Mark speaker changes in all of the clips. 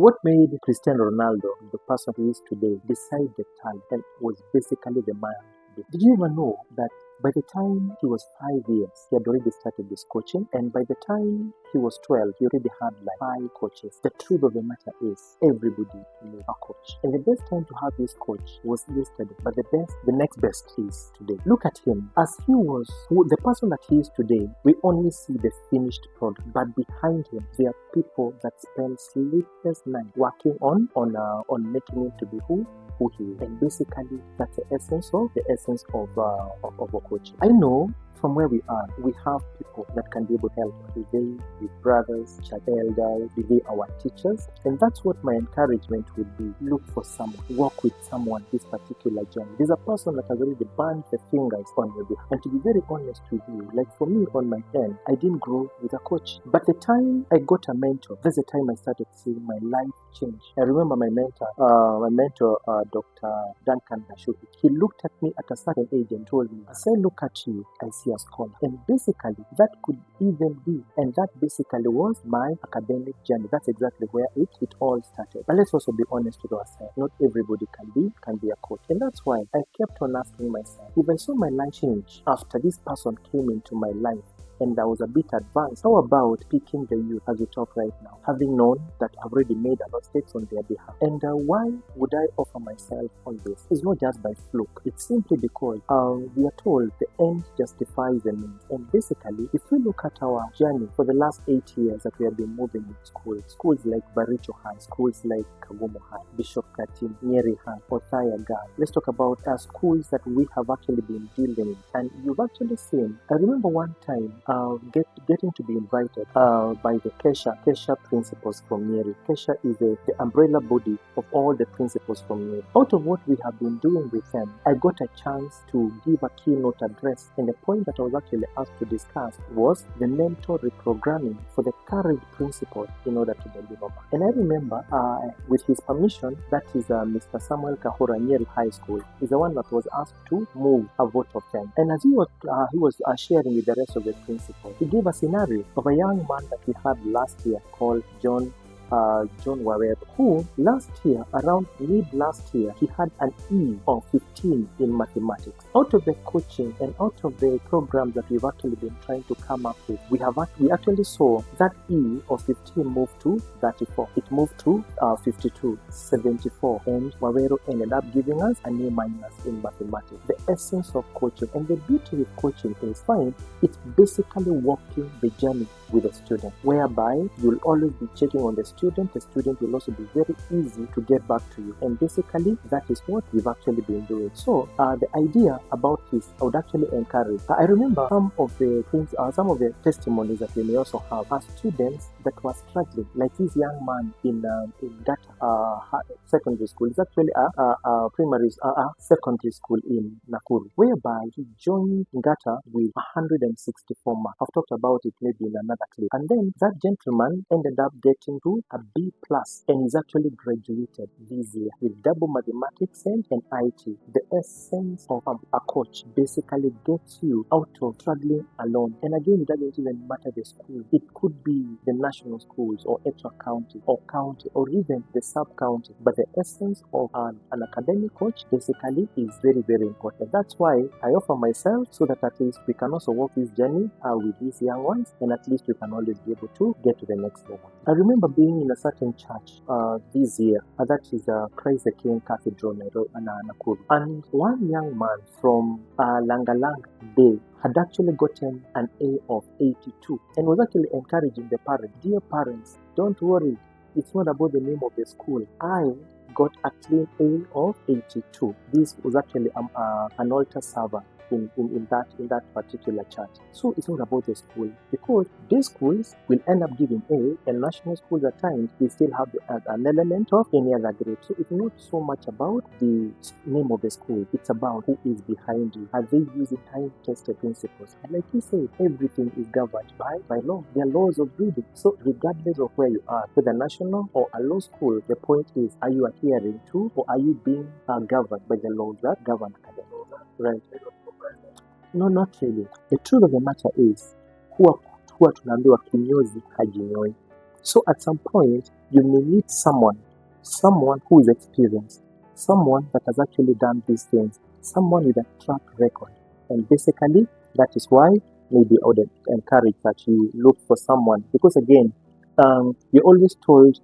Speaker 1: what made Cristiano Ronaldo the person he is today, besides the talent, was basically the man. Did you ever know that by the time he was 5 years, he had already started this coaching, and by the time he was 12, he already had like 5 coaches. The truth of the matter is, everybody knew a coach, and the best time to have this coach was yesterday, but the next best is today. Look at him, as he was the person that he is today. We only see the finished product, but behind him, there are people that spend sleepless nights working on making him to be who he is. And basically, that's the essence of a coach. I know from where we are, we have people that can be able to help us. Be they with brothers, church elders, be they our teachers. And that's what my encouragement would be. Look for someone, work with someone this particular journey. There's a person that has already burned the fingers on your behalf. And to be very honest with you, like for me on my end, I didn't grow with a coach. But the time I got a mentor, that's the time I started seeing my life change. I remember my mentor, Dr. Duncan Nashuki. He looked at me at a certain age and told me, as I look at you, I see a scholar. And basically, that could even be, and that basically was my academic journey. That's exactly where it all started. But let's also be honest with ourselves. Not everybody can be a coach. And that's why I kept on asking myself, if I saw my life change after this person came into my life, and I was a bit advanced, how about picking the youth as we talk right now, having known that I've already made a lot of mistakes on their behalf? And why would I offer myself on this? It's not just by fluke. It's simply because we are told the end justifies the means. And basically, if we look at our journey for the last 8 years that we have been moving in schools like Baricho High, schools like Kagumo High, Bishop Katim, Nyeri High, Othaya High. Let's talk about schools that we have actually been dealing with. And you've actually seen, I remember one time, getting to be invited by the Kesha principals from Nyeri. Kesha is the umbrella body of all the principals from Nyeri. Out of what we have been doing with them, I got a chance to give a keynote address, and the point that I was actually asked to discuss was the mentor reprogramming for the current principal in order to deliver. And I remember, with his permission, that is Mr. Samuel Kahora, Nyeri High School, is the one that was asked to move a vote of them. And as he was sharing with the rest of the principals, he gave a scenario of a young man that we had last year called John Wawero, who last year, around mid last year, he had an E of 15 in mathematics. Out of the coaching and out of the programs that we've actually been trying to come up with, we actually saw that E of 15 move to 34. It moved to 52, 74, and Wawero ended up giving us an A minus in mathematics. The essence of coaching, and the beauty with coaching is fine. It's basically walking the journey with a student, whereby you'll always be checking on the student will also be very easy to get back to you. And basically, that is what we've actually been doing. So the idea about this, I would actually encourage. I remember some of the testimonies that we may also have are students that were struggling, like this young man in Nyagah secondary school. It's actually a secondary school in Nakuru, whereby he joined Nyagah with 164 marks. I've talked about it maybe in another clip. And then that gentleman ended up getting to a B+, and he's actually graduated this year with double mathematics and IT. The essence of a coach basically gets you out of struggling alone. And again, it doesn't even matter the school. It could be the national schools or extra county or even the sub-county. But the essence of an academic coach basically is very, very important. That's why I offer myself, so that at least we can also walk this journey with these young ones, and at least we can always be able to get to the next level. I remember being in a certain church this year, that is Christ the King Cathedral, Nakuru. And one young man from Langalang Bay had actually gotten an A of 82 and was actually encouraging the parents. Dear parents, don't worry, it's not about the name of the school. I got a clean A of 82. This was actually an altar server in that particular church. So it's not about the school, because these schools will end up giving A, and national schools at times they still have an element of any other grade. So it's not so much about the name of the school, it's about who is behind you. Are they using time-tested principles? And like you said, everything is governed by law. There are laws of reading. So regardless of where you are, whether national or a law school, the point is, are you adhering to, or are you being governed by the laws that govern academics? Right? No, not really. The truth of the matter is, huwa tunaambiwa kinyozi hajinyoi. So at some point, you may need someone who is experienced, someone that has actually done these things, someone with a track record. And basically, that is why maybe I would encourage that you look for someone, because again, you're always told,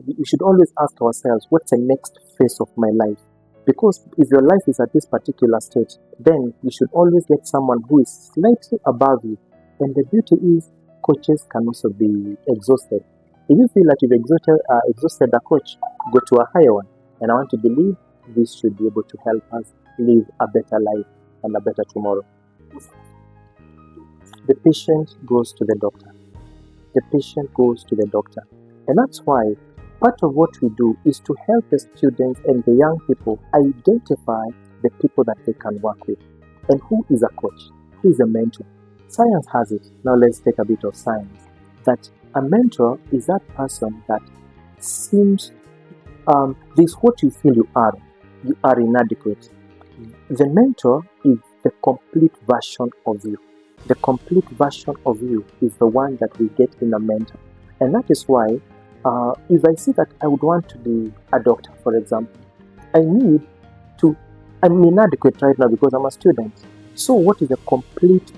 Speaker 1: we should always ask ourselves, what's the next phase of my life? Because if your life is at this particular stage, then you should always get someone who is slightly above you. And the beauty is, coaches can also be exhausted. If you feel that you've exhausted a coach, go to a higher one. And I want to believe this should be able to help us live a better life and a better tomorrow. The patient goes to the doctor. The patient goes to the doctor. And that's why part of what we do is to help the students and the young people identify the people that they can work with. And who is a coach? Who is a mentor? Science has it. Now let's take a bit of science. That a mentor is that person that seems, this what you feel you are. You are inadequate. The mentor is the complete version of you. The complete version of you is the one that we get in a mentor. And that is why, if I see that I would want to be a doctor, for example, I'm inadequate right now because I'm a student. So what is the complete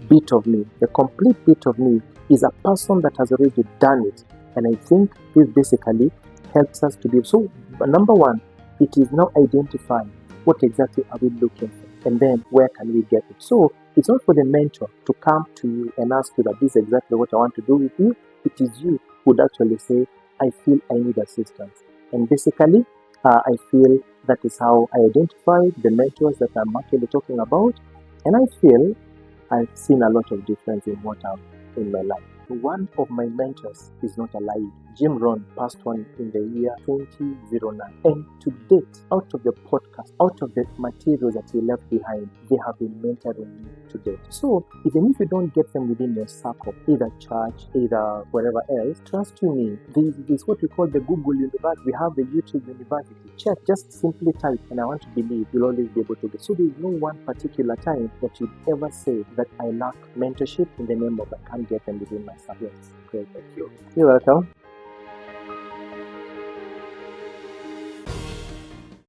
Speaker 1: bit of me? The complete bit of me is a person that has already done it. And I think this basically helps us to be. So number one, it is now identifying what exactly are we looking for, and then where can we get it. So it's not for the mentor to come to you and ask you that this is exactly what I want to do with you. It is you who would actually say, I feel I need assistance. And basically, I feel that is how I identify the mentors that I'm actually talking about. And I feel I've seen a lot of difference in what I've in my life. One of my mentors is not alive. Jim Rohn passed on in the year 2009. And to date, out of the podcast, out of the materials that he left behind, they have been mentoring me to date. So even if you don't get them within your circle, either church, either wherever else, trust you me, this is what we call the Google University. We have the YouTube University. Check, just simply type, and I want to believe you'll always be able to get. So there's no one particular time that you'd ever say that I lack mentorship in the name of I can't get them within myself. Yes, great, thank you. You're welcome.